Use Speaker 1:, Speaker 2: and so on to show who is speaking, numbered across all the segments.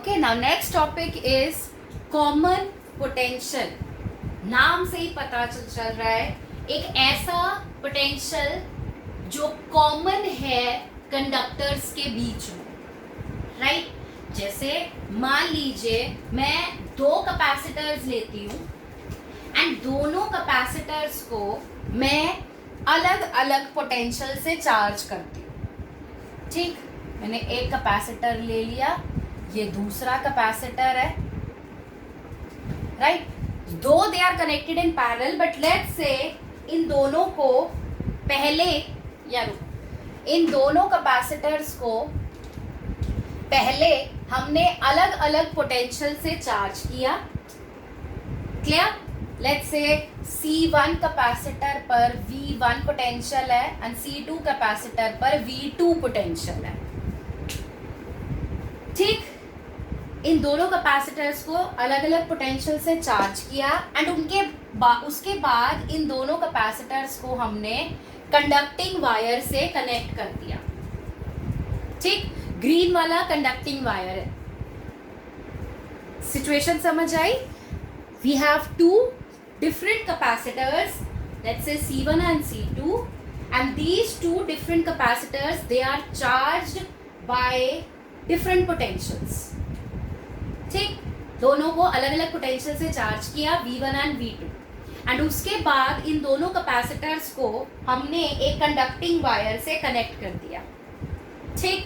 Speaker 1: Okay, now next topic is common potential. नाम से ही पता चल रहा है एक ऐसा पोटेंशियल जो कॉमन है कंडक्टर्स के बीच में, राइट? जैसे मान लीजिए मैं दो कैपेसिटर्स लेती हूँ एंड दोनों कैपेसिटर्स को मैं अलग अलग पोटेंशियल से चार्ज करती हूँ। ठीक, मैंने एक कैपेसिटर ले लिया, ये दूसरा कैपेसिटर है, right? Though they are connected in parallel, but let's say इन दोनों को पहले इन दोनों कैपेसिटर्स को पहले हमने अलग अलग पोटेंशियल से चार्ज किया। Clear? Let's say C1 capacitor पर V1 पोटेंशियल है एंड C2 कैपेसिटर पर V2 पोटेंशियल है। ठीक, इन दोनों कैपेसिटर्स को अलग अलग पोटेंशियल से चार्ज किया एंड उसके बाद इन दोनों कैपेसिटर्स को हमने कंडक्टिंग वायर से कनेक्ट कर दिया। ठीक, ग्रीन वाला कंडक्टिंग वायर है। सिचुएशन समझ आई? We have two different capacitors, let's say C1 and C2, and these two different capacitors, they are charged by different potentials. ठीक, दोनों को अलग अलग पोटेंशियल से चार्ज किया, V1 and V2, एंड उसके बाद इन दोनों कैपेसिटर्स को हमने एक कंडक्टिंग वायर से कनेक्ट कर दिया। ठीक,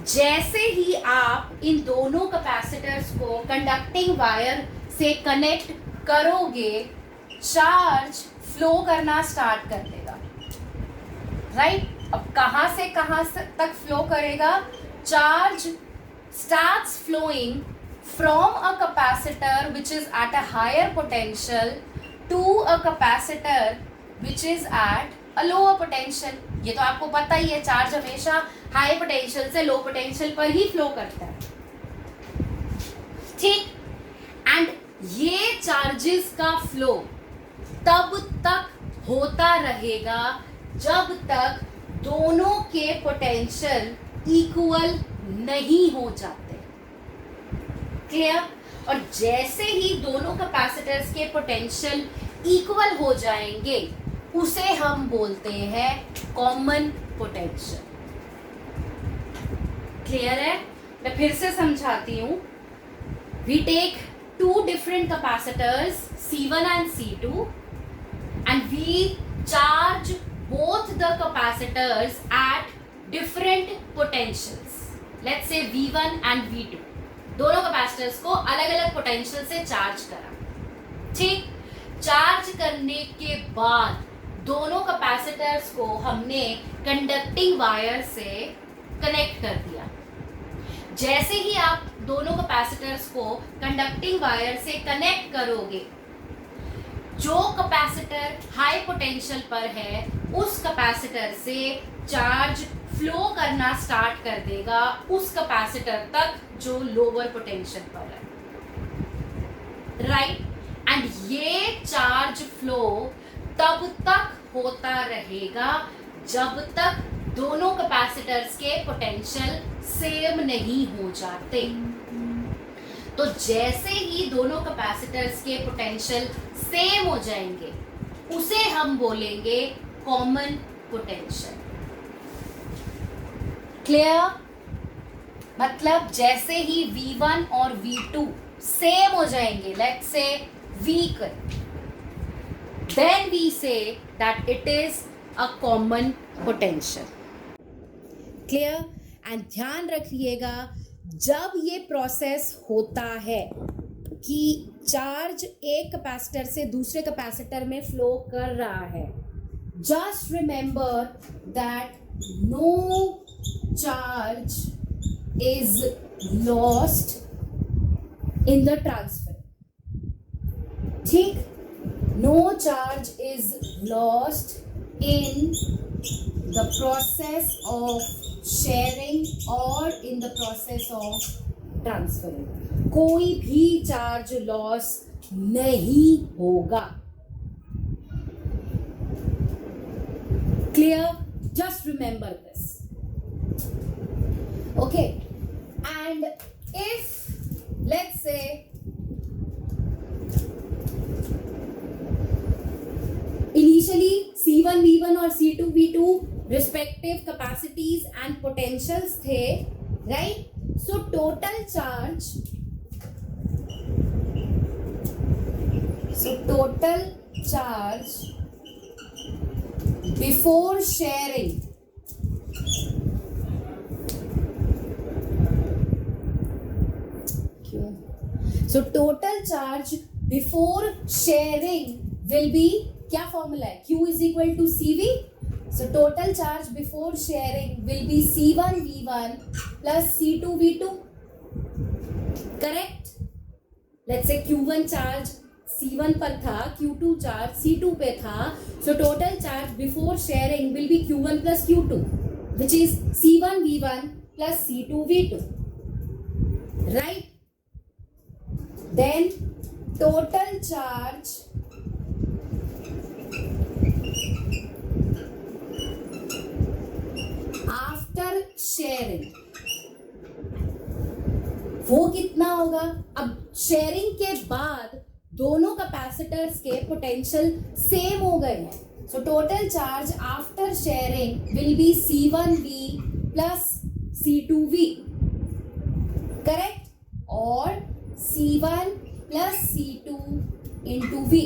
Speaker 1: जैसे ही आप इन दोनों कैपेसिटर्स को कंडक्टिंग वायर से कनेक्ट करोगे, चार्ज फ्लो करना स्टार्ट कर देगा, राइट? अब कहां से कहां तक फ्लो करेगा? Charge starts flowing from a capacitor which is at a higher potential to a capacitor which is at a lower potential. ये तो आपको पता ही है, चार्ज हमेशा हाई पोटेंशियल से लो पोटेंशियल पर ही फ्लो करता है। ठीक, एंड ये चार्जेस का फ्लो तब तक होता रहेगा जब तक दोनों के पोटेंशियल इक्वल नहीं हो जाते। क्लियर? और जैसे ही दोनों कैपेसिटर्स के पोटेंशियल इक्वल हो जाएंगे उसे हम बोलते हैं कॉमन पोटेंशियल। क्लियर है? मैं फिर से समझाती हूं। We take two different capacitors C1 and C2 and we charge both the capacitors at different potentials. Let's say V1 and V2. दोनों कैपेसिटर्स को अलग अलग पोटेंशियल से चार्ज करा। ठीक, चार्ज करने के बाद दोनों कैपेसिटर्स को हमने कंडक्टिंग वायर से कनेक्ट कर दिया। जैसे ही आप दोनों कैपेसिटर्स को कंडक्टिंग वायर से कनेक्ट करोगे, जो कैपेसिटर हाई पोटेंशियल पर है उस कैपेसिटर से चार्ज फ्लो करना स्टार्ट कर देगा उस कैपेसिटर तक जो लोअर पोटेंशियल पर है, राइट? एंड ये चार्ज फ्लो तब तक होता रहेगा जब तक दोनों कैपेसिटर्स के पोटेंशियल सेम नहीं हो जाते। तो जैसे ही दोनों कैपेसिटर्स के पोटेंशियल सेम हो जाएंगे उसे हम बोलेंगे कॉमन पोटेंशियल। क्लियर? मतलब जैसे ही V1 और V2 सेम हो जाएंगे, let's say weak, then we say that it is a common potential. Clear? And ध्यान रखिएगा, जब ये प्रोसेस होता है कि चार्ज एक कैपेसिटर से दूसरे कैपेसिटर में फ्लो कर रहा है, just remember that no charge is lost in the transfer. ठीक, no charge is lost in the process of sharing or in the process of transferring. कोई भी चार्ज लॉस नहीं होगा। Clear? Just remember this. Okay. And if और C2 V2 respective capacities and potentials थे, right? So total charge before sharing will be, क्या formula है, Q is equal to CV. So total charge before sharing will be C1 V1 plus C2 V2. Correct? Let's say Q1 charge C1 पर था, Q2 charge C2 पे था. So total charge before sharing will be Q1 plus Q2, which is C1 V1 plus C2 V2. Right? Then total charge after sharing, वो कितना होगा? अब sharing के बाद दोनों कैपेसिटर्स के पोटेंशियल सेम हो गए हैं. So total charge after sharing will be C1V plus C2V. Correct? और C1 plus C2 into V.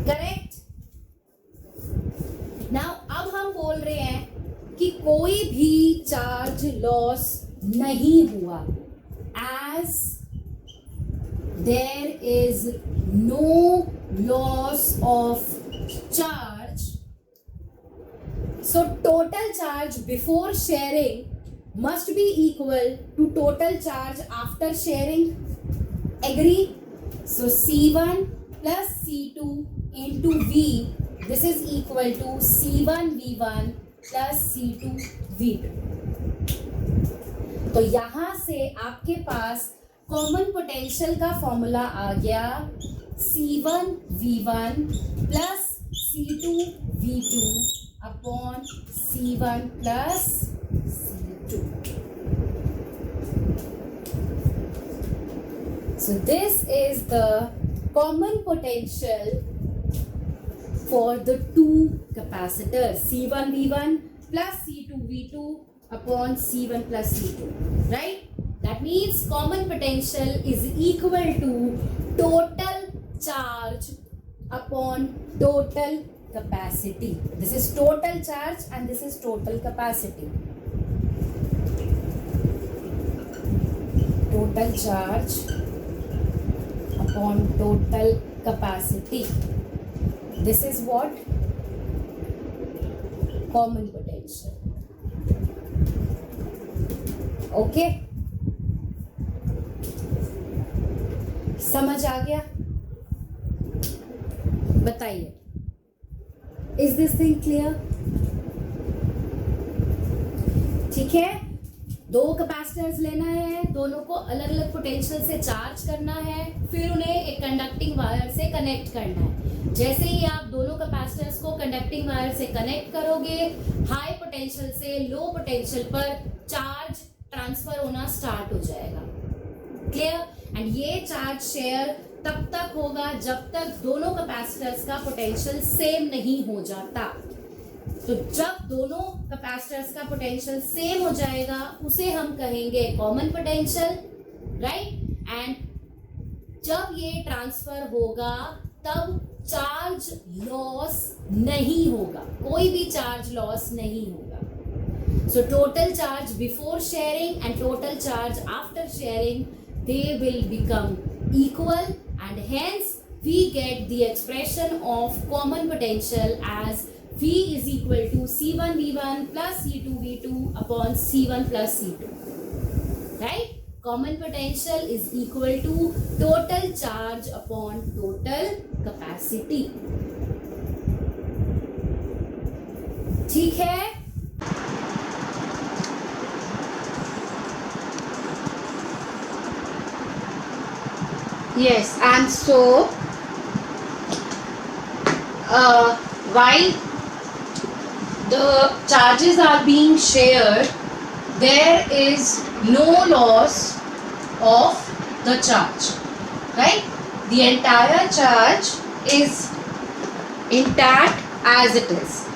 Speaker 1: Correct? Now अब हम बोल रहे हैं कि कोई भी चार्ज लॉस नहीं हुआ, as there is no loss of charge. So total charge before sharing must be equal to total charge after sharing. Agree? So C1 plus C2 into V, this is equal to C1 V1 plus C2 V2. तो यहां से आपके पास common potential का formula आ गया C1 V1 plus C2 V2 upon C1 plus C2. So this is the common potential for the two capacitors C1 V1 plus C2 V2 upon C1 plus C2, right? That means common potential is equal to total charge upon total capacity. This is total charge and this is total capacity. Total charge upon total capacity. This is what? Common potential. Okay? समझ आ गया? बताइए. Is this thing clear? ठीक है? दो capacitors लेना है, दोनों को अलग अलग पोटेंशियल से चार्ज करना है, फिर उन्हें एक कंडक्टिंग वायर से कनेक्ट करना है. जैसे ही आप दोनों कैपेसिटर्स को कंडक्टिंग वायर से कनेक्ट करोगे, हाई पोटेंशियल से लो पोटेंशियल पर चार्ज ट्रांसफर होना स्टार्ट हो जाएगा. क्लियर? एंड ये चार्ज शेयर तब तक होगा जब तक दोनों कैपेसिटर्स का पोटेंशियल सेम नहीं हो जाता. तो जब दोनों कैपेसिटर्स का पोटेंशियल सेम हो जाएगा उसे हम कहेंगे कॉमन पोटेंशियल, राइट? एंड जब ये ट्रांसफर होगा तब चार्ज लॉस नहीं होगा, कोई भी चार्ज लॉस नहीं होगा. So total charge before sharing and total charge after sharing, they will become equal, and hence we get the expression of common potential as V is equal to C1 V1 plus C2 V2 upon C1 plus C2. Right? Common potential is equal to total charge upon total capacity. ठीक है? Yes, and so while the charges are being shared, there is no loss of the charge, right? The entire charge is intact as it is,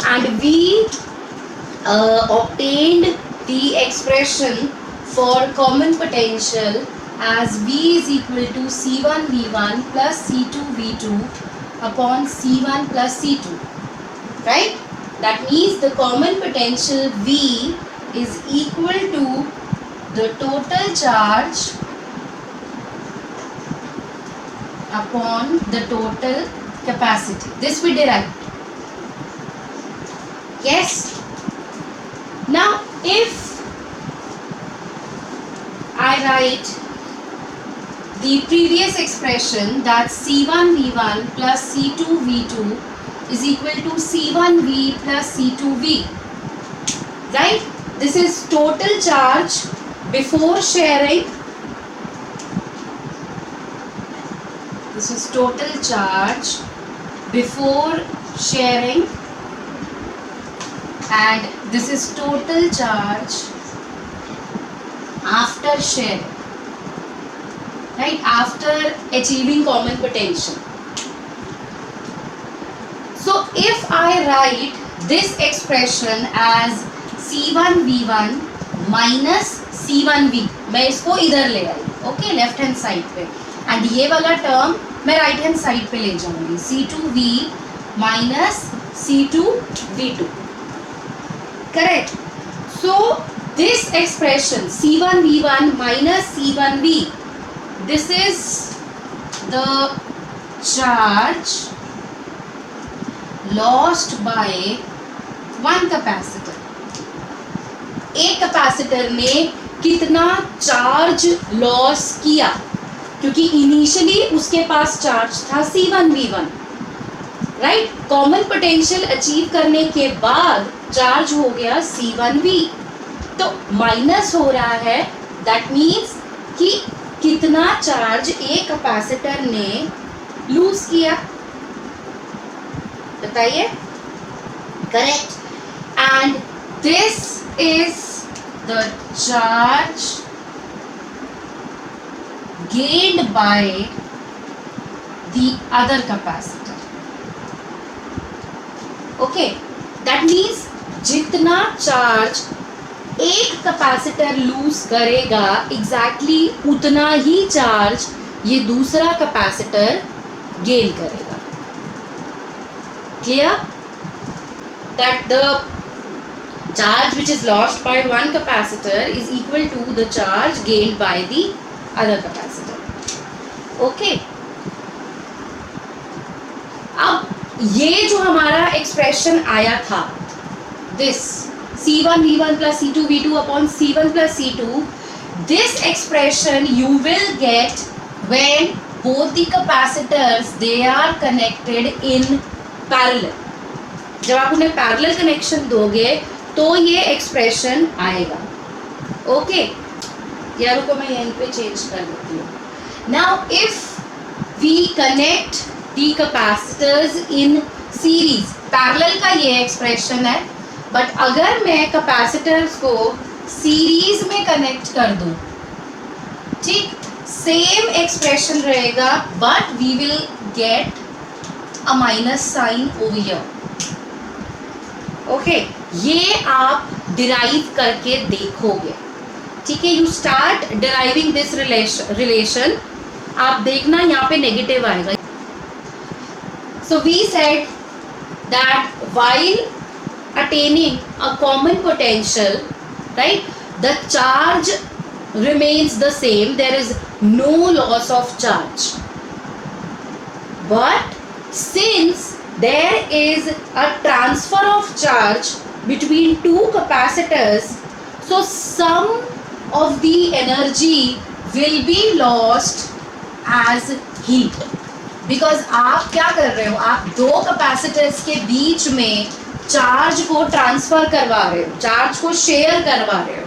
Speaker 1: and we obtained the expression for common potential as V is equal to C1 V1 plus C2 V2 upon C1 plus C2, right? That means the common potential V is equal to the total charge upon the total capacity. This we derived. Yes. Now if I write the previous expression, that C1 V1 plus C2 V2 is equal to C1 V plus C2 V, right? This is total charge before sharing. This is total charge before sharing, and this is total charge after sharing, right? After achieving common potential. So if I write this expression as C1 V1 minus C1 V, मैं इसको इधर ले आई, okay, left hand side पे, and ये वाला term मैं right hand side पे ले जाऊंगी, C2 V minus C2 V2, correct? So this expression C1 V1 minus C1 V, this is the charge lost by one capacitor. एक capacitor ने कितना चार्ज लॉस किया, क्योंकि इनिशियली उसके पास चार्ज था C1 V1, right? Common potential achieve करने के बाद चार्ज हो गया C1 V, तो माइनस हो रहा है, दैट मीन्स कि कितना चार्ज एक कैपेसिटर ने लूज किया, बताइए, correct? And this is the charge gained by the other capacitor. Okay, that means जितना चार्ज एक कैपेसिटर लूज करेगा, एग्जैक्टली उतना ही चार्ज ये दूसरा कैपेसिटर गेन करेगा. Clear? That the charge which is lost by one capacitor is equal to the charge gained by the other capacitor. Okay. अब ये जो हमारा एक्सप्रेशन आया था, this C1 V1 plus C2 V2 upon C1 plus C2, this expression you will get when both the capacitors they are connected in parallel. जब आप उन्हें parallel connection दोगे तो ये एक्सप्रेशन आएगा. ओके, यारों को मैं यहीं पे चेंज कर देती हूँ. Now if we connect the capacitors in series, parallel का ये एक्सप्रेशन है, बट अगर मैं कैपेसिटर्स को सीरीज में कनेक्ट कर दूँ, ठीक, सेम एक्सप्रेशन रहेगा, but we will get a minus sign over here. Okay, ये आप डिराइव करके देखोगे, ठीक है? You start deriving this relation, आप देखना यहाँ पे नेगेटिव आएगा. So we said that while attaining a common potential, right, the charge remains the same, there is no loss of charge, but since there is a transfer of charge between two capacitors, so some of the energy will be lost as heat, because आप क्या कर रहे हो, आप दो capacitors के बीच में charge को ट्रांसफर करवा रहे हो, चार्ज को शेयर करवा रहे हो.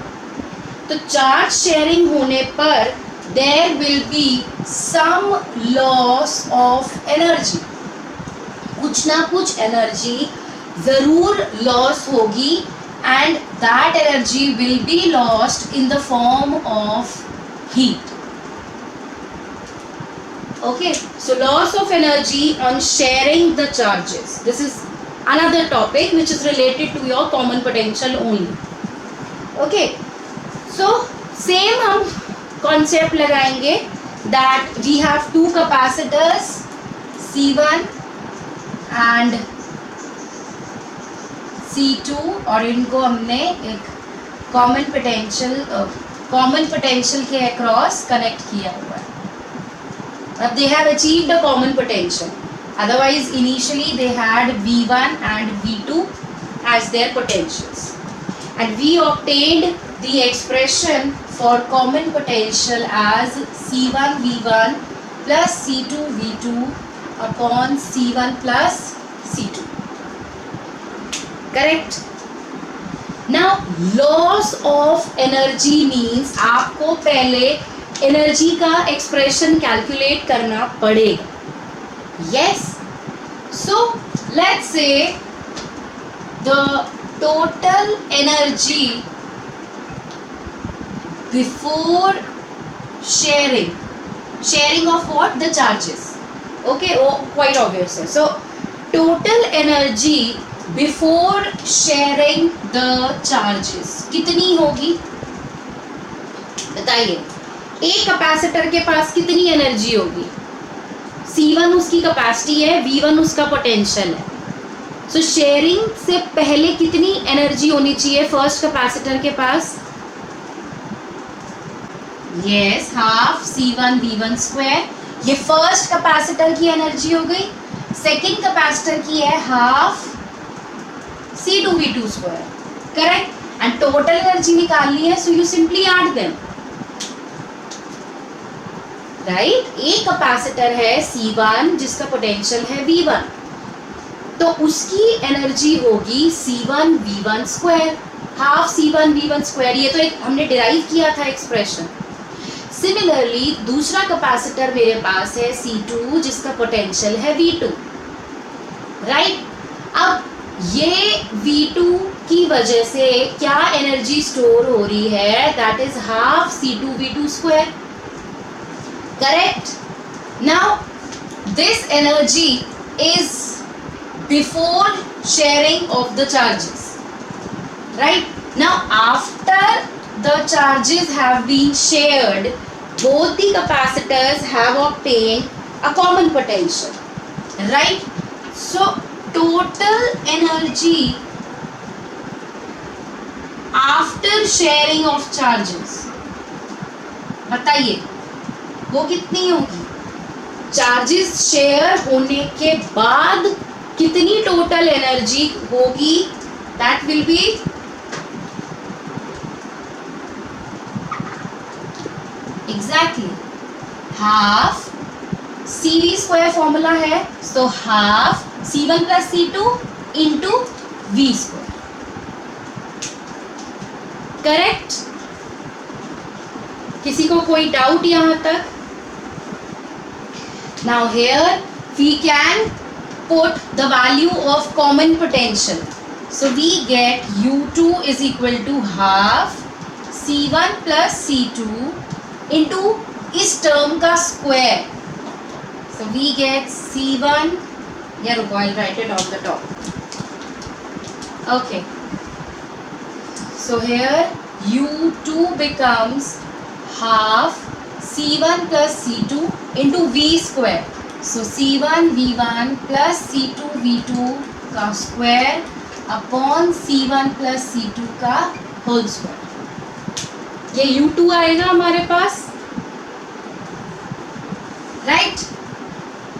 Speaker 1: तो चार्ज शेयरिंग होने पर there will be some loss of energy, कुछ ना कुछ एनर्जी जरूर लॉस होगी, and that energy will be lost in the form of heat. Okay, so loss of energy on sharing the charges. This is another topic which is related to your common potential only. Okay, so same हम concept लगाएंगे that we have two capacitors C1 and C2 और इनको हमने एक common potential के across connect किया हुआ है. अब they have achieved a common potential. Otherwise, initially they had V1 and V2 as their potentials, and we obtained the expression for common potential as C1 V1 plus C2 V2 upon C1 plus C2. Correct? Now, loss of energy means आपको पहले energy का expression calculate करना पड़ेगा. Yes, so let's say the total energy before sharing of what, the charges. Okay, वो quite obvious है. So total energy before sharing the charges कितनी होगी बताइए. एक कैपेसिटर के पास कितनी एनर्जी होगी? C1 उसकी कैपेसिटी है, V1 उसका पोटेंशियल है. सो शेयरिंग से पहले कितनी एनर्जी होनी चाहिए फर्स्ट कैपेसिटर के पास? Yes, half C1 V1 square. ये फर्स्ट कैपेसिटर की एनर्जी हो गई. सेकंड कैपेसिटर की है half C2 V2 square. Correct? And total energy निकालनी है, so you simply add them. Right, एक कैपेसिटर है C1 जिसका पोटेंशियल है V1, तो उसकी एनर्जी होगी C1 V1 square, half C1 V1 square. ये तो एक हमने डिराइव किया था एक्सप्रेशन. सिमिलरली दूसरा कैपेसिटर मेरे पास है C2 जिसका पोटेंशियल है V2. राइट, अब ये V2 की वजह से क्या एनर्जी स्टोर हो रही है? That is half C2 V2 square. Correct? Now this energy is before sharing of the charges. Right? Now after the charges have been shared, both the capacitors have obtained a common potential. Right? So total energy after sharing of charges, बताइए वो कितनी होगी? Charges share होने के बाद कितनी total energy होगी? That will be exactly half CV square formula है, so half C1 plus C2 into V square. Correct? किसी को कोई डाउट यहां तक? Now here we can put the value of common potential. So we get U2 is equal to half C1 plus C2 into इस term का square. So we get C1, yeah, I'll write it on the top. Okay. So here U2 becomes half C1 plus C2 into V square. So C1 V1 plus C2 V2 का square upon C1 plus C2 का whole square. ये U2 आएगा हमारे पास. Right,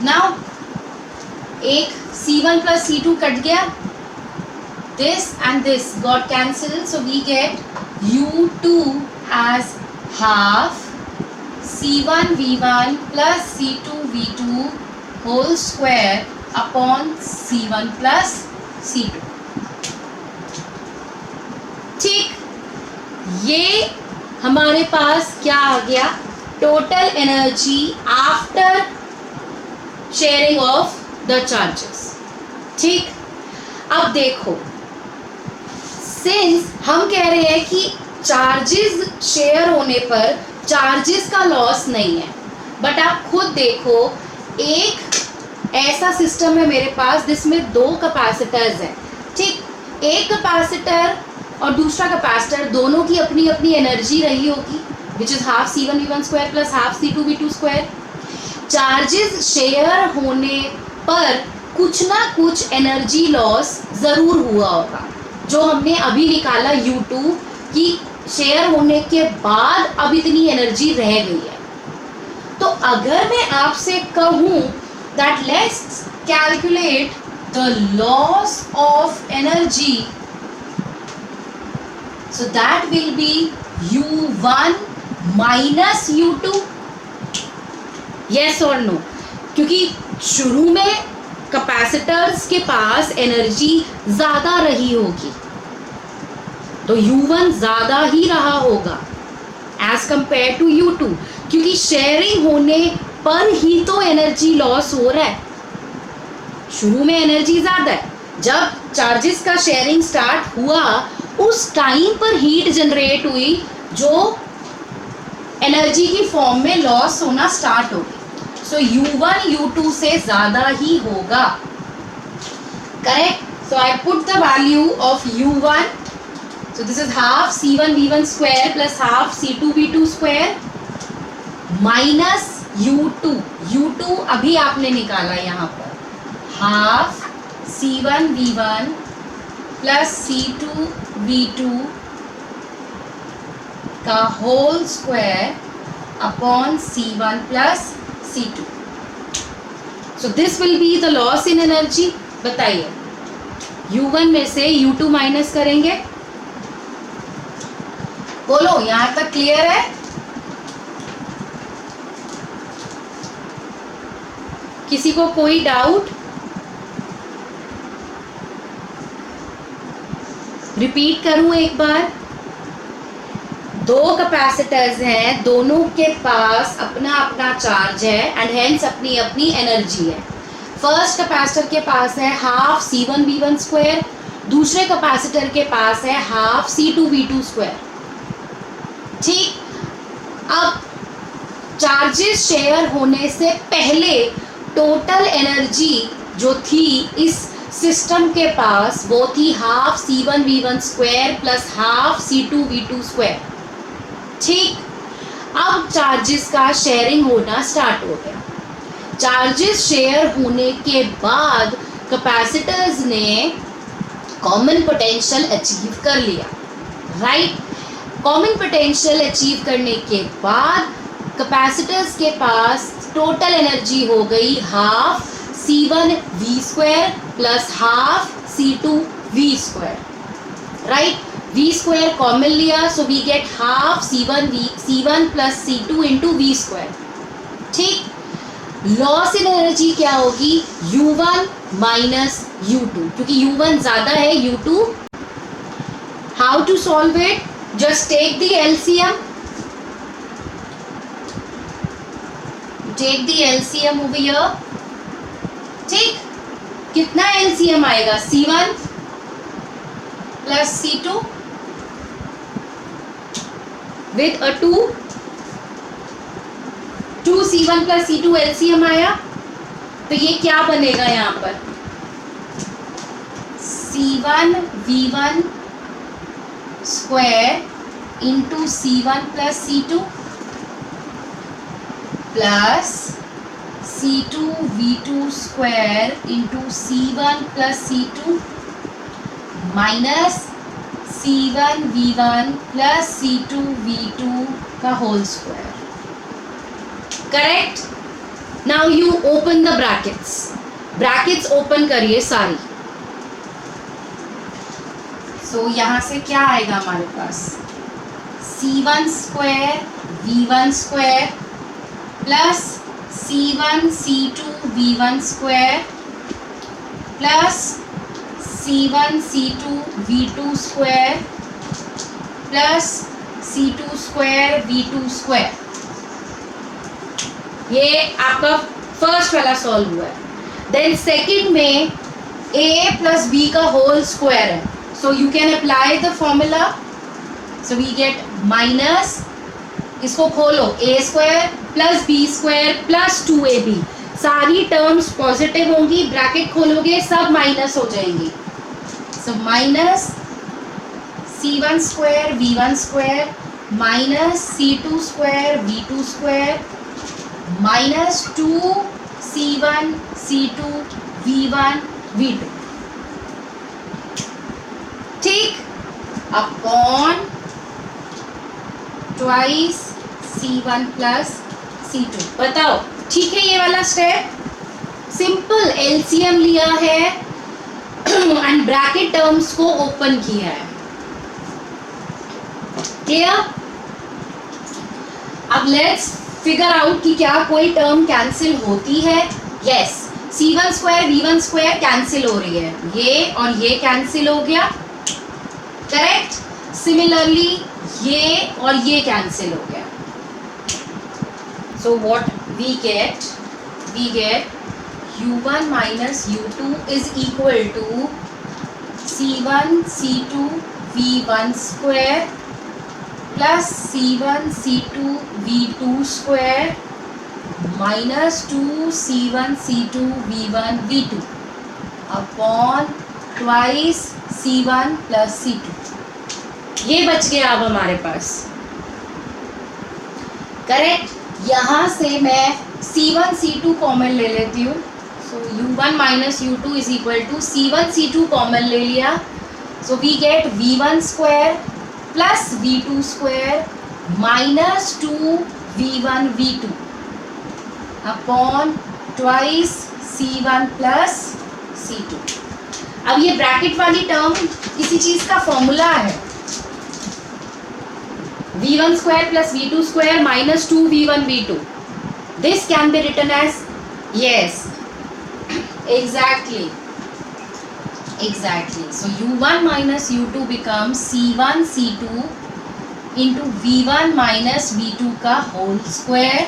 Speaker 1: now एक C1 plus C2 cut गया. This and this got cancelled, so we get U2 as half C1 V1 plus C2 V2 whole square upon C1 plus C2. ठीक, ये हमारे पास क्या आ गया? Total energy after sharing of the charges. ठीक, अब देखो, since हम कह रहे हैं कि चार्जेस शेयर होने पर चार्जेस का लॉस नहीं है, बट आप खुद देखो, एक ऐसा सिस्टम है मेरे पास जिसमें 2 कैपेसिटर्स हैं, ठीक, एक कैपेसिटर और दूसरा कैपेसिटर दोनों की अपनी अपनी एनर्जी रही होगी, which is half C1V1 square plus half C2V2 square. Charges share होने पर कुछ ना कुछ एनर्जी लॉस जरूर हुआ होगा, जो हमने अभी निकाला U2 की शेयर होने के बाद अब इतनी एनर्जी रह गई है। तो अगर मैं आपसे कहूं that let's calculate the loss of energy, so that will B U1 minus U2, yes और नो, क्योंकि शुरू में कैपेसिटर्स के पास एनर्जी ज्यादा रही होगी, तो U1 ज्यादा ही रहा होगा एज कंपेयर टू U2, क्योंकि शेयरिंग होने पर ही तो एनर्जी लॉस हो रहा है। शुरू में एनर्जी ज्यादा है, जब चार्जेस का शेयरिंग स्टार्ट हुआ उस टाइम पर हीट जनरेट हुई जो एनर्जी की फॉर्म में लॉस होना स्टार्ट हो गई। सो U1 U2 से ज्यादा ही होगा, correct. So I put the value of U1, so this is half C1V1 square plus half C2V2 square minus U2, U2 अभी आपने निकाला यहाँ पर, half C1V1 plus C2V2 का whole square upon C1 plus C2. So this will be the loss in energy. बताइए, U1 में से U2 minus करेंगे, बोलो यहां तक क्लियर है? किसी को कोई डाउट? रिपीट करूं एक बार, 2 कैपेसिटर्स हैं, दोनों के पास अपना अपना चार्ज है एंड हेंस अपनी अपनी एनर्जी है। फर्स्ट कैपेसिटर के पास है हाफ C1V1 स्क्वायर, दूसरे कैपेसिटर के पास है हाफ C2V2 स्क्वायर, ठीक। अब चार्जेस शेयर होने से पहले टोटल एनर्जी जो थी इस सिस्टम के पास वो थी half C1V1 square plus half C2V2 square, ठीक। अब चार्जेस का शेयरिंग होना स्टार्ट हो गया। चार्जेस शेयर होने के बाद कैपेसिटर्स ने कॉमन पोटेंशियल अचीव कर लिया, राइट। कॉमन पोटेंशियल अचीव करने के बाद कैपेसिटर्स के पास टोटल एनर्जी हो गई half C1V square plus half C2V square, right. V square common लिया, so we get half C1 plus C2 into V square, ठीक। लॉस इन एनर्जी क्या होगी? U1 माइनस U2, क्योंकि U1 ज्यादा है U2। How to solve it? Just take the LCM, take the LCM over here, ठीक। कितना LCM आएगा? C1 plus C2 with a 2 C1 plus C2 LCM आया, तो ये क्या बनेगा यहाँ पर? C1V1 square into C1 plus C2 plus C2V2 square into C1 plus C2 minus C1V1 plus C2V2 का whole square, correct. Now you open the brackets, brackets open करिए सारी। सो यहां से क्या आएगा हमारे पास? C1 square V1 square plus C1 C2 V1 square plus C1 C2 V2 square plus C2 square V2 square. ये आपका फर्स्ट वाला सॉल्व हुआ है। देन सेकंड में A प्लस B का होल स्क्वायर है, so you can apply the formula, so we get minus इसको खोलो, a square plus B square plus 2ab, सारी टर्म्स पॉजिटिव होंगी, ब्रैकेट खोलोगे सब माइनस हो जाएंगी. So minus c1 square v1 square minus c2 square v2 square minus 2c1 c2 v1 v2, ठीक, upon twice c1 plus c2. बताओ ठीक है ये वाला स्टेप? सिंपल एलसीएम लिया है एंड ब्रैकेट टर्म्स को ओपन किया है. क्लियर? अब लेट्स फिगर आउट कि क्या कोई टर्म कैंसिल होती है. Yes, c1 square v1 square cancel हो रही है, ये और ये कैंसिल हो गया, करेक्ट. सिमिलरली ये और ये कैंसिल हो गया. So what we get u1 minus u2 is equal to c1 c2 v1 square plus c1 c2 v2 square minus 2c1 c2 v1 v2 upon twice c1 plus c2. ये बच गया अब हमारे पास, करेक्ट. यहां से मैं c1 c2 कॉमन ले लेती हूँ. So u1 minus u2 is equal to c1 c2 common ले लिया. So we get v1 square plus v2 square minus 2v1 v2 upon twice c1 plus c2. अब ये ब्रैकेट वाली टर्म किसी चीज का फॉर्मूला है, v1 square plus v2 square minus 2v1 v2. This can be written as, yes, exactly. So u1 minus u2 becomes c1 c2 into v1 minus v2 का whole square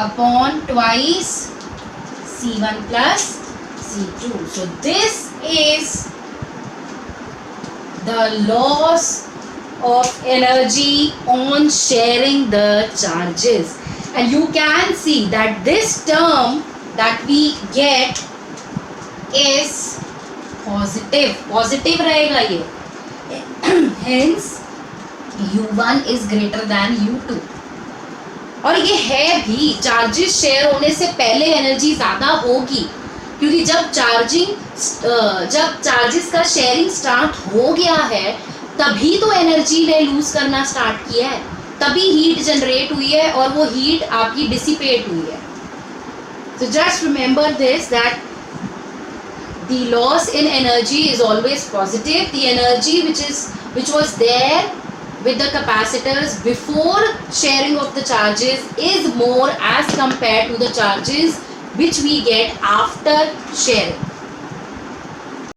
Speaker 1: upon twice c1 plus c2. So this is the loss of energy on sharing the charges, and you can see that this term that we get is positive रहेगा ये. Hence u1 is greater than u2. और ये है भी, charges share होने से पहले energy ज़्यादा होगी, क्योंकि जब चार्जेस का शेयरिंग स्टार्ट हो गया है तभी तो एनर्जी ने लूज करना स्टार्ट किया है, तभी हीट जनरेट हुई है और वो हीट आपकी डिसिपेट हुई है. So just remember this, that the loss in energy is always positive. The energy which was there with the capacitors before sharing of the charges is more as compared to the charges which we get after sharing.